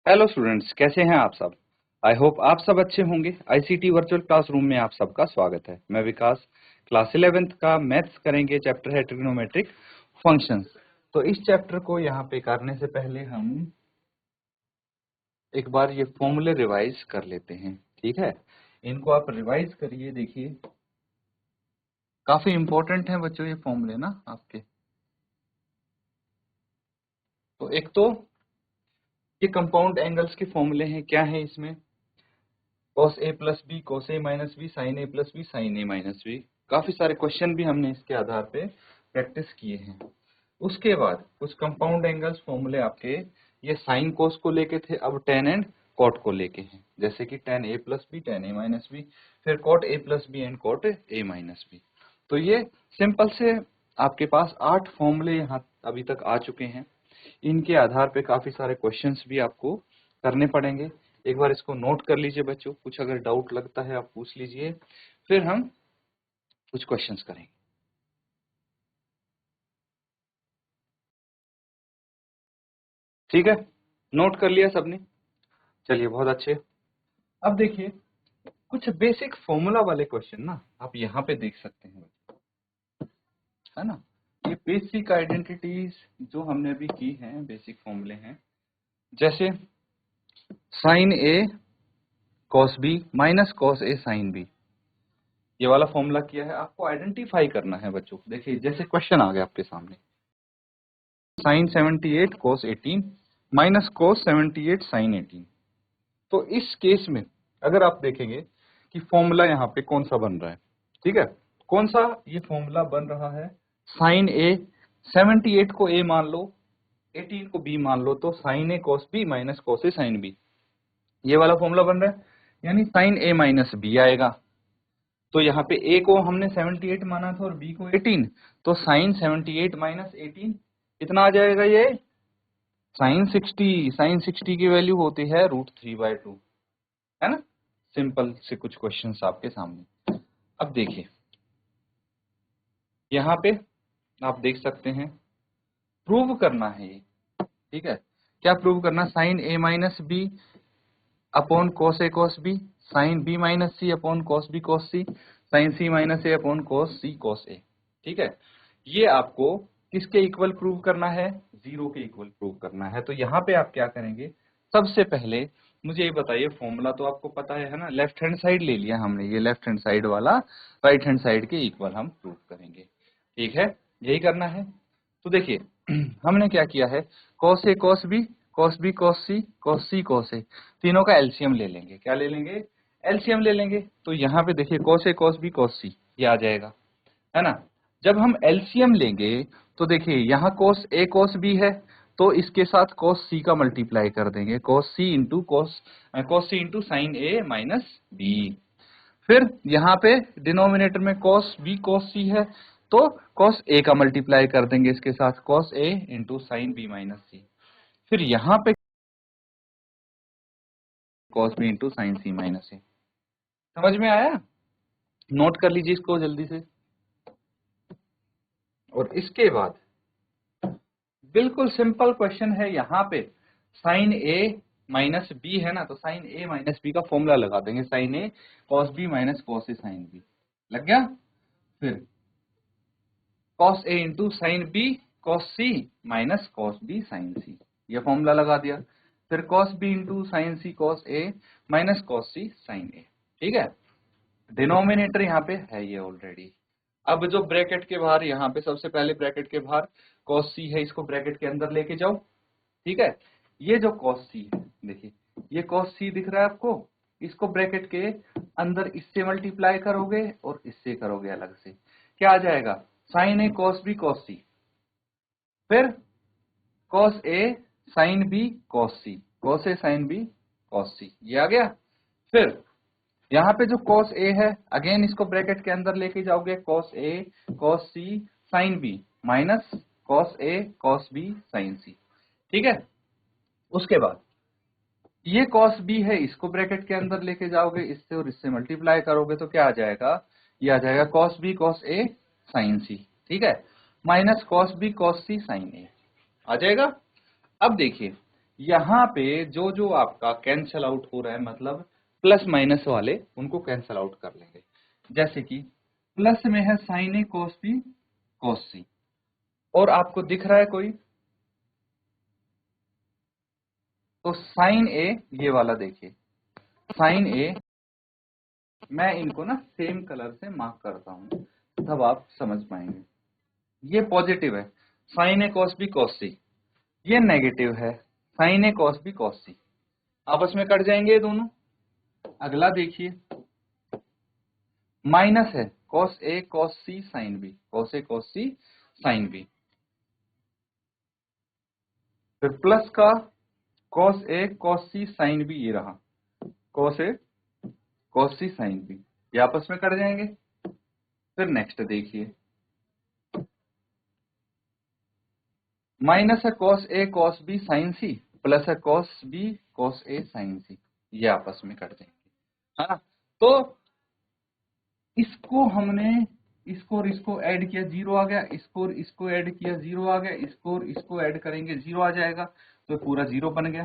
Hello students, कैसे हैं आप सब। आई होप आप सब अच्छे होंगे। आईसीटी वर्चुअल क्लासरूम में आप सबका स्वागत है। मैं विकास, क्लास 11th का मैथ्स करेंगे। चैप्टर है ट्रिग्नोमेट्रिक फंक्शंस। तो इस चैप्टर को यहाँ पे करने से पहले हम एक बार ये फॉर्मूले रिवाइज कर लेते हैं, ठीक है। इनको आप रिवाइज करिए, देखिए काफी इंपॉर्टेंट है बच्चों ये फॉर्मूले ना आपके। तो एक तो ये कंपाउंड एंगल्स के फॉर्मूले हैं। क्या है इसमें? cos a plus B, cos a minus B, sin a plus B, sin a minus B. काफी सारे क्वेश्चन भी हमने इसके आधार पे प्रैक्टिस किए हैं। उसके बाद कुछ कंपाउंड एंगल्स फॉर्मूले आपके ये साइन कोस को लेके थे, अब tan एंड कॉट को लेके हैं। जैसे कि tan a plus B, tan a minus B, फिर cot a plus B and cot a minus B. तो ये सिंपल से आपके पास 8 फॉर्मूले यहाँ अभी तक आ चुके हैं। इनके आधार पे काफी सारे क्वेश्चंस भी आपको करने पड़ेंगे। एक बार इसको नोट कर लीजिए बच्चों, कुछ अगर डाउट लगता है आप पूछ लीजिए, फिर हम कुछ क्वेश्चंस करेंगे। ठीक है, नोट कर लिया सबने? चलिए, बहुत अच्छे। अब देखिए कुछ बेसिक फॉर्मूला वाले क्वेश्चन ना आप यहाँ पे देख सकते हैं, है ना। ये बेसिक आइडेंटिटीज जो हमने अभी की हैं, बेसिक फॉर्मूले हैं। जैसे sign A cos B minus cos A sine B, ये वाला फॉर्मूला किया है। आपको आइडेंटिफाई करना है बच्चों। देखिए जैसे क्वेश्चन आ गया आपके सामने, sine 78 cos 18 minus cos 78 sine 18। तो इस केस में अगर आप देखेंगे कि फॉर्मूला यहाँ पे कौन सा बन रहा है, ठीक है। कौन सा ये फॉर्मूला बन रहा है? साइन ए 78 को ए मान लो, 18 को बी मान लो, तो sign A cos B minus cos A sine B, ये वाला फॉर्मूला बन रहा है। यानी साइन ए माइनस बी आएगा। तो यहाँ पे a को हमने 78 माना था और b को 18, तो साइन 78 माइनस 18 कितना आ जाएगा? ये साइन 60। साइन 60 की वैल्यू होती है √3/2, है ना। सिंपल से कुछ क्वेश्चंस आपके सामने। अब देखिए यहाँ पे आप देख सकते हैं, प्रूव करना है ये, ठीक है। क्या प्रूव करना? Sine a minus B upon cos A cos B, sine B minus C upon cos B cos C, sine C minus A upon cos C cos A, ठीक है। ये आपको किसके इक्वल प्रूव करना है? 0 के इक्वल प्रूव करना है। तो यहाँ पे आप क्या करेंगे? सबसे पहले मुझे ये बताइए, फॉर्मूला तो आपको पता है ना। लेफ्ट हैंड साइड ले लिया हमने, ये लेफ्ट हैंड साइड वाला राइट हैंड साइड के इक्वल हम प्रूव करेंगे, ठीक है। यही करना है। तो देखिए हमने क्या किया है, cos A cos B, cos B cos C, cos C cos A, तीनों का एलसीएम ले लेंगे। क्या ले लेंगे? एलसीएम ले लेंगे। तो यहाँ पे देखिए cos A cos B cos सी, ये आ जाएगा, है ना। जब हम एलसीएम लेंगे तो देखिए यहाँ कॉस ए कॉस बी है, तो इसके साथ कॉस सी का मल्टीप्लाई कर देंगे, कॉस सी इंटू साइन ए माइनस बी। फिर यहाँ पे डिनोमिनेटर में कॉस बी कॉस सी है, तो कॉस ए का मल्टीप्लाई कर देंगे इसके साथ, cos A into sine B minus सी। फिर यहाँ पे cos B into sine C minus ए। समझ में आया? नोट कर लीजिए इसको जल्दी से। और इसके बाद बिल्कुल सिंपल क्वेश्चन है, यहाँ पे साइन ए माइनस बी है ना, तो साइन ए माइनस बी का फॉर्मूला लगा देंगे, sign A cos B minus cos A sine B. लग गया? फिर cos A into sine B cos C minus cos B sign सी, ये फॉर्मूला लगा दिया। फिर कॉस बी इंटू साइन सी कॉस ए माइनस कॉस सी साइन ए, ठीक है। डिनोमिनेटर यहाँ पे है ये ऑलरेडी। अब जो ब्रैकेट के बाहर, यहाँ पे सबसे पहले ब्रैकेट के बाहर कॉस सी है, इसको ब्रैकेट के अंदर लेके जाओ, ठीक है। ये जो कॉस सी है, देखिए ये कॉस सी दिख रहा है आपको, इसको ब्रैकेट के अंदर इससे मल्टीप्लाई करोगे और इससे करोगे अलग से, क्या आ जाएगा? साइन ए कॉस बी कॉस सी, फिर cos A sine B cos C, cos A sine B cos सी, ये आ गया। फिर यहाँ पे जो cos a है, अगेन इसको ब्रैकेट के अंदर लेके जाओगे, cos a cos c sin b minus cos a cos b sin c, ठीक है। उसके बाद ये cos b है, इसको ब्रैकेट के अंदर लेके जाओगे, इससे और इससे मल्टीप्लाई करोगे तो क्या आ जाएगा? ये आ जाएगा cos b cos a sin c, ठीक है, minus cos b cos c sin a आ जाएगा। अब देखिए यहाँ पे जो जो आपका कैंसल आउट हो रहा है, मतलब प्लस माइनस वाले, उनको कैंसल आउट कर लेंगे। जैसे कि प्लस में है साइन ए कॉस बी कॉस सी, और आपको दिख रहा है कोई, तो साइन ए, ये वाला देखिए साइन ए, मैं इनको ना सेम कलर से मार्क करता हूं, तब आप समझ पाएंगे। ये पॉजिटिव है साइन ए कॉस बी कॉस सी, ये नेगेटिव है साइन ए कॉस बी कॉस सी, आपस में कट जाएंगे ये दोनों। अगला देखिए, माइनस है cos A cos C sine B, cos A cos C sine B, फिर प्लस का cos A cos C sine B, ये रहा cos A cos C sine B, ये आपस में कट जाएंगे। फिर नेक्स्ट देखिए, माइनस है cos A cos B sign C, plus है cos B cos A sign सी, ये आपस में कट जाएंगे, है ना। तो इसको हमने, इसको और इसको ऐड किया, जीरो आ गया, इसको और इसको ऐड किया, जीरो आ गया, इसको और इसको ऐड करेंगे, जीरो आ जाएगा, तो पूरा जीरो बन गया।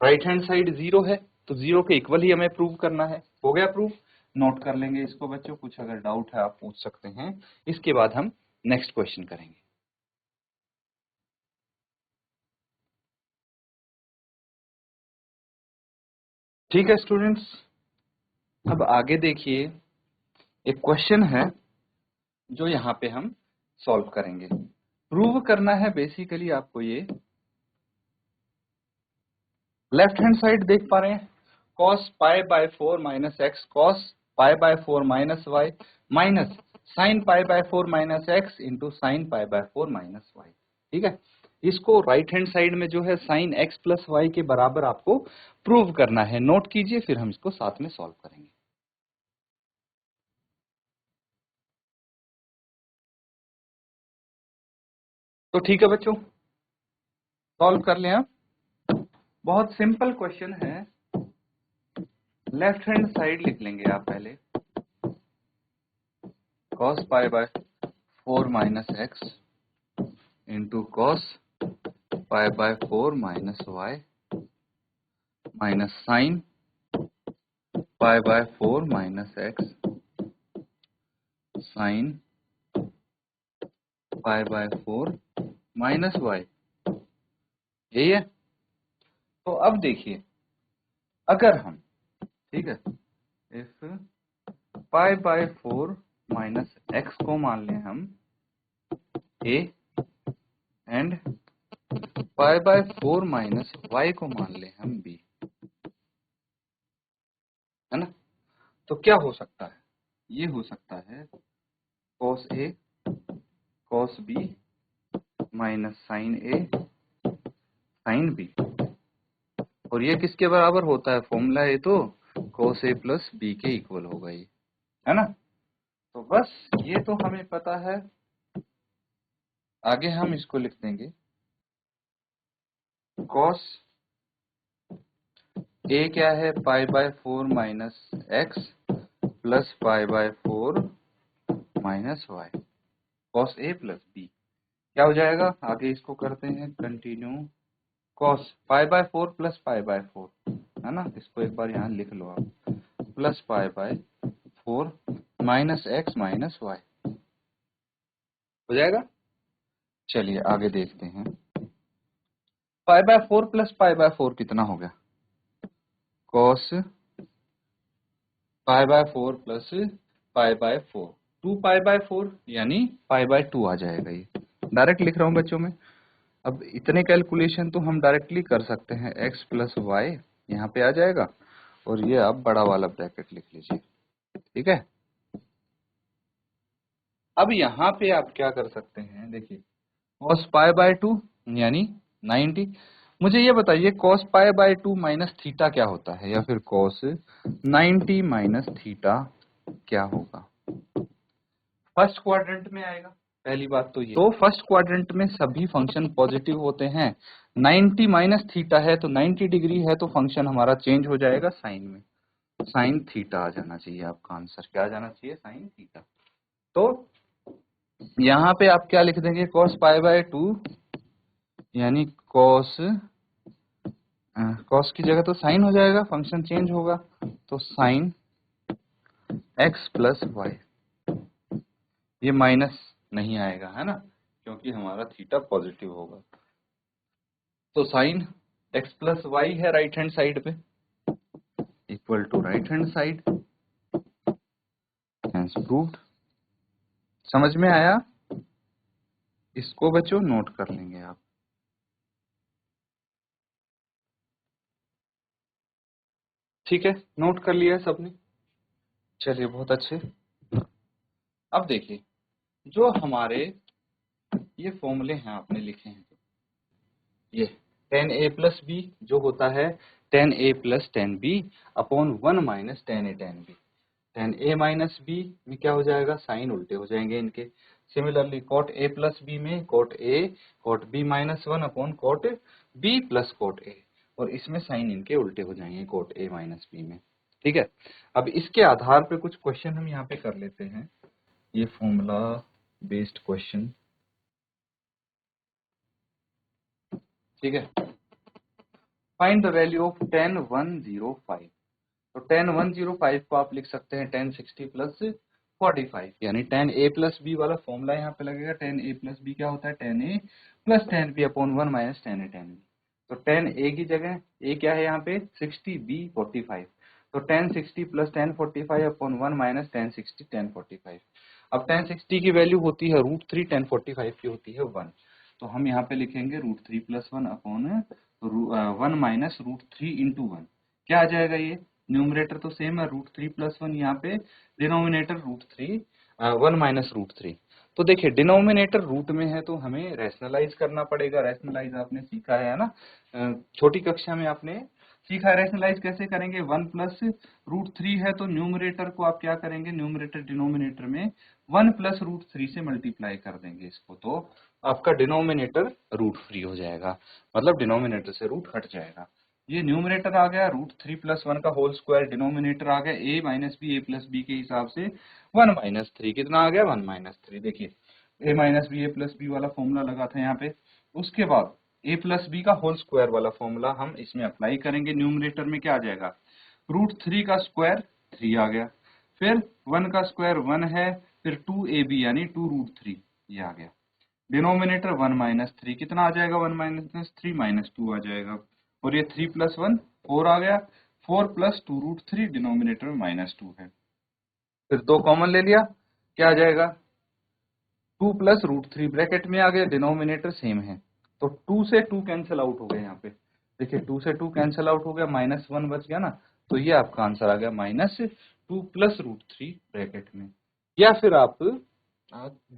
राइट हैंड साइड जीरो है, तो जीरो के इक्वल ही हमें प्रूव करना है। हो गया प्रूव, नोट कर लेंगे इसको बच्चों, कुछ अगर डाउट है आप पूछ सकते हैं, इसके बाद हम नेक्स्ट क्वेश्चन करेंगे। ठीक है स्टूडेंट्स, अब आगे देखिए, एक क्वेश्चन है जो यहाँ पे हम सॉल्व करेंगे। प्रूव करना है बेसिकली आपको, ये लेफ्ट हैंड साइड देख पा रहे हैं, cos pi by 4 minus x cos pi by 4 minus y minus sine pi by 4 minus x into sine pi by 4 minus y. ठीक है, इसको राइट हैंड साइड में जो है साइन एक्स प्लस वाई के बराबर आपको प्रूव करना है। नोट कीजिए, फिर हम इसको साथ में सॉल्व करेंगे। तो ठीक है बच्चों, सॉल्व कर लें आप। बहुत सिंपल क्वेश्चन है, लेफ्ट हैंड साइड लिख लेंगे आप पहले, cos pi by 4 minus x into cos pi by 4 minus y minus sine pi by 4 minus x sine pi by 4 minus y, यही है। तो अब देखिए, अगर हम, ठीक है, if pi by 4 minus x को मान लें हम A, and pi by 4 minus y को मान लें हम बी, है ना, तो क्या हो सकता है, ये हो सकता है cos ए cos बी माइनस साइन ए साइन बी, और ये किसके बराबर होता है, फॉर्मूला है तो cos ए प्लस बी के इक्वल होगा ये, है ना। तो बस ये तो हमें पता है, आगे हम इसको लिख देंगे cos ए क्या है, pi by 4 minus x plus pi by 4 minus y, cos A plus B क्या हो जाएगा, आगे इसको करते हैं continue, cos pi by 4 plus pi by 4, है ना, इसको एक बार यहाँ लिख लो आप, plus pi by 4 minus x minus y, हो जाएगा। चलिए आगे देखते हैं, pi by 4 plus pi by 4 कितना हो गया, cos pi by 4 plus pi by 4, 2 pi by 4 यानी पाई बाय 2 आ जाएगा, ये डायरेक्ट लिख रहा हूं बच्चों में। अब इतने कैलकुलेशन तो हम डायरेक्टली कर सकते हैं, x प्लस वाई यहाँ पे आ जाएगा, और ये आप बड़ा वाला ब्रैकेट लिख लीजिए, ठीक है। अब यहाँ पे आप क्या कर सकते हैं, देखिए cos पाई बाय 2 यानी 90, मुझे ये बताइए cos pi bye 2 minus theta क्या होता है, या फिर cos 90 माइनस थीटा क्या होगा, फर्स्ट क्वाड्रेंट में आएगा। पहली बात तो ये, तो फर्स्ट क्वाड्रेंट में सभी फंक्शन पॉजिटिव होते हैं, 90 माइनस थीटा है तो 90 डिग्री है, तो फंक्शन हमारा चेंज हो जाएगा साइन में, साइन थीटा आ जाना चाहिए, आपका आंसर क्या आ जाना चाहिए, साइन थीटा। तो यहाँ पे आप क्या लिख देंगे, cos पाई बाय 2 यानी cos कॉस की जगह तो साइन हो जाएगा, फंक्शन चेंज होगा, तो साइन x प्लस वाई, ये माइनस नहीं आएगा है ना, क्योंकि हमारा थीटा पॉजिटिव होगा। तो साइन x प्लस वाई है राइट हैंड साइड पे, equal to right hand side, hence proved. समझ में आया? इसको बच्चों नोट कर लेंगे आप। ठीक है, नोट कर लिया है सबने? चलिए बहुत अच्छे। अब देखिए, जो हमारे ये फॉर्मूले हैं आपने लिखे हैं, ये tan a प्लस बी जो होता है tan a plus tan b upon 1 minus tan a tan b। tan a minus b में क्या हो जाएगा, साइन उल्टे हो जाएंगे इनके। Similarly cot a plus b में cot a cot b minus 1 upon cot b plus cot a, और इसमें साइन इनके उल्टे हो जाएंगे cot a माइनस b में। ठीक है, अब इसके आधार पे कुछ क्वेश्चन हम यहाँ पे कर लेते हैं, ये फॉर्मूला बेस्ड क्वेश्चन। ठीक है, find the value of tan 105। तो tan 105 को आप लिख सकते हैं tan 60 प्लस 45, यानी tan a प्लस बी वाला फॉर्मूला यहाँ पे लगेगा। tan a प्लस बी क्या होता है, tan a plus tan b upon 1 minus tan a tan b। तो tan a की जगह a क्या है यहाँ पे 60, b 45, तो tan 60 plus tan 45 upon 1 minus tan 60 tan 45। अब tan 60 की वैल्यू होती है √3, tan 45 की होती है 1, तो हम यहाँ पे लिखेंगे √3 प्लस 1 अपॉन 1 माइनस √3 इंटू 1। क्या आ जाएगा, ये न्यूमरेटर तो सेम है √3 प्लस 1, यहाँ पे डिनोमिनेटर √3 1 माइनस √3। तो देखिए डिनोमिनेटर रूट में है तो हमें रैशनलाइज करना पड़ेगा। रैशनलाइज आपने सीखा है ना, छोटी कक्षा में आपने सीखा है। रैशनलाइज कैसे करेंगे, 1 प्लस √3 है तो न्यूमरेटर को आप क्या करेंगे, न्यूमरेटर डिनोमिनेटर में 1 प्लस √3 से मल्टीप्लाई कर देंगे इसको, तो आपका डिनोमिनेटर रूट फ्री हो जाएगा, मतलब डिनोमिनेटर से रूट हट जाएगा। ये न्यूमरेटर आ गया √3 प्लस 1 का होल स्क्वायर, डिनोमिनेटर आ गया a minus B, a plus B के हिसाब से 1 माइनस 3, कितना आ गया 1 माइनस 3। देखिए a minus B, a plus B वाला फॉर्मूला लगा था यहाँ पे, उसके बाद a प्लस बी का होल स्क्वायर वाला फॉर्मूला हम इसमें अप्लाई करेंगे। न्यूमरेटर में क्या आ जाएगा, √3 का स्क्वायर 3 आ गया, फिर 1 का स्क्वायर 1 है, फिर 2ab यानी 2√3 ये आ गया। डिनोमिनेटर 1 माइनस 3, कितना आ जाएगा 1 माइनस 3 माइनस 2 आ जाएगा, और ये 3 प्लस 1 4 आ गया, 4 प्लस 2√3, डिनोमिनेटर में माइनस 2 है, फिर 2 कॉमन ले लिया, क्या आ जाएगा 2 प्लस √3 ब्रैकेट में आ गया, डिनोमिनेटर सेम है, तो 2 से 2 कैंसिल आउट हो गए यहाँ पे। देखिए 2 से 2 कैंसिल आउट हो गया, माइनस 1 बच गया ना, तो ये आपका आंसर आ गया माइनस 2 प्लस √3 ब्रैकेट में। या फिर आप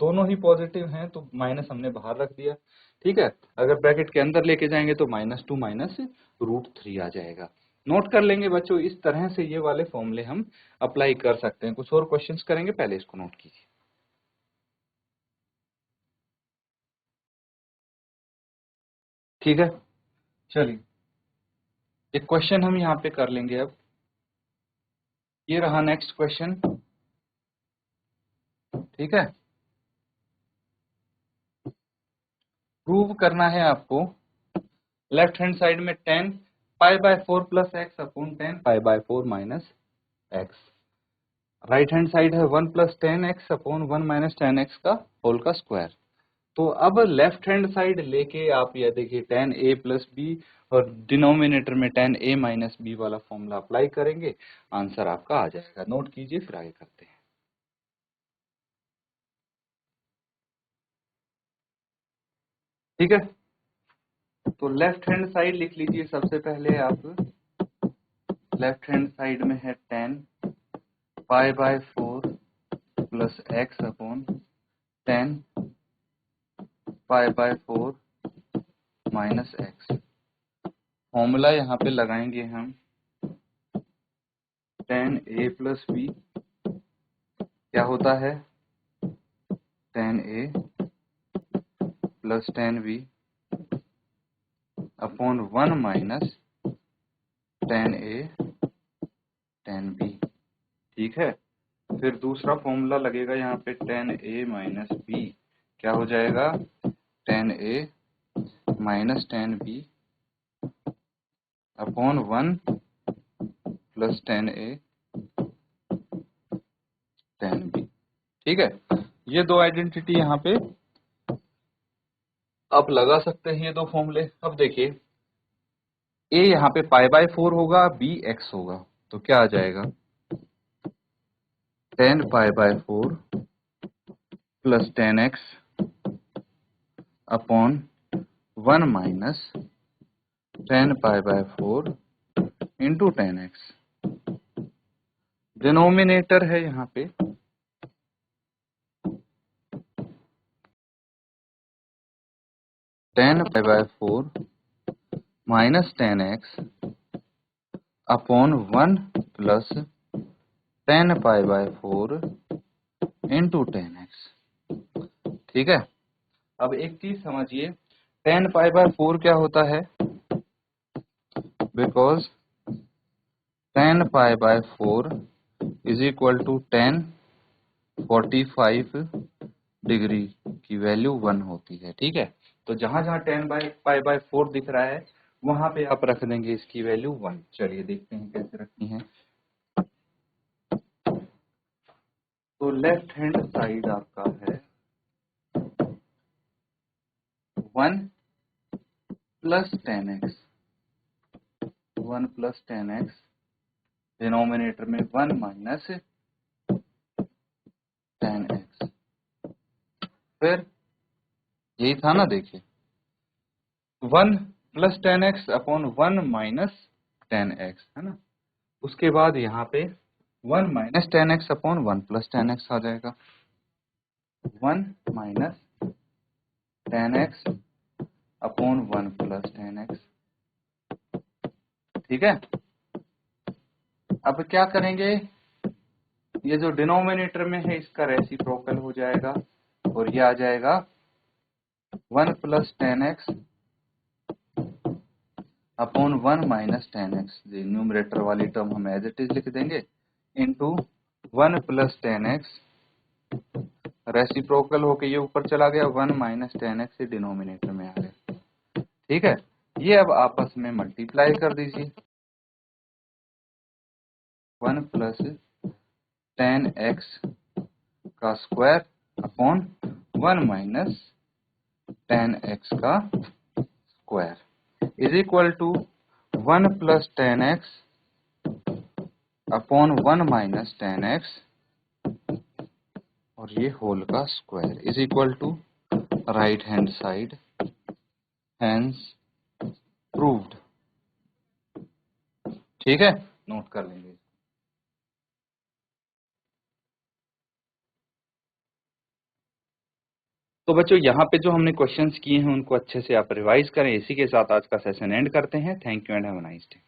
दोनों ही पॉजिटिव हैं तो माइनस हमने बाहर रख दिया। ठीक है, अगर ब्रैकेट के अंदर लेके जाएंगे तो -2 माइनस √3 आ जाएगा। नोट कर लेंगे बच्चों, इस तरह से ये वाले फॉर्मूले हम अप्लाई कर सकते हैं। कुछ और क्वेश्चंस करेंगे, पहले इसको नोट कीजिए। ठीक है, चलिए एक क्वेश्चन हम यहाँ पे कर लेंगे अब। ये रहा नेक्स्ट क्वेश्चन। ठीक है, प्रूव करना है आपको लेफ्ट हैंड साइड में tan π/4 plus x upon tan π/4 minus x, right hand side है 1 plus tan x upon 1 minus tan x का होल का स्क्वायर। तो अब लेफ्ट हैंड साइड लेके आप ये देखिए tan a प्लस बी और डिनोमिनेटर में tan a माइनस बी वाला फॉर्मूला अप्लाई करेंगे, आंसर आपका आ जाएगा। नोट कीजिए फिर आगे करते हैं। ठीक है, तो लेफ्ट हैंड साइड लिख लीजिए सबसे पहले आप। लेफ्ट हैंड साइड में है tan π/4 plus x upon tan π/4 minus x. Formula यहाँ पे लगाएंगे हम, tan a प्लस बी क्या होता है tan a plus tan b upon 1 minus tan a tan b। ठीक है, फिर दूसरा फॉर्मूला लगेगा यहाँ पे tan a माइनस b क्या हो जाएगा tan a minus tan b upon 1 plus tan A tan B। ठीक है, ये दो आइडेंटिटी यहाँ पे आप लगा सकते हैं, ये दो फॉर्मूले। अब देखिए A यहाँ पे π/4 होगा, B x होगा, तो क्या आ जाएगा tan π/4 plus tan x upon 1 minus tan π/4 into tan x। Denominator है यहाँ पे tan π/4 minus tan x upon 1 plus tan π/4 into tan x। ठीक है, अब एक चीज समझिए, tan π/4 क्या होता है, because tan π/4 is equal to tan 45 degree की वैल्यू 1 होती है। ठीक है, तो जहां जहां tan π/4 दिख रहा है वहां पे आप रख देंगे इसकी वैल्यू 1। चलिए देखते हैं कैसे रखनी है। तो लेफ्ट हैंड साइड आपका है 1 plus tan x, 1 plus tan x, denominator में 1 माइनस tan x। फिर यही था ना, देखिए 1 plus tan x upon 1 minus tan x है ना। उसके बाद यहाँ पे 1 minus tan x upon 1 plus tan x आ जाएगा, 1 minus tan x upon 1 plus tan x। ठीक है, अब क्या करेंगे, ये जो डिनोमिनेटर में है इसका रेसिप्रोकल हो जाएगा और ये आ जाएगा 1 plus tan x upon 1 minus tan x। Numerator वाली टर्म हम एज इट इज लिख देंगे, into 1 plus tan x, reciprocal होके ये ऊपर चला गया, 1 माइनस tan x से डिनोमिनेटर में आ गया। ठीक है, ये अब आपस में मल्टीप्लाई कर दीजिए, 1 प्लस tan x का square upon 1 minus tan x का square is equal to 1 plus tan x upon 1 minus tan x और ये होल का square is equal to right hand side, hence proved. ठीक है, नोट कर लेंगे। तो बच्चों यहाँ पे जो हमने क्वेश्चंस किए हैं उनको अच्छे से आप रिवाइज करें। इसी के साथ आज का सेशन एंड करते हैं। Thank you and have a nice day.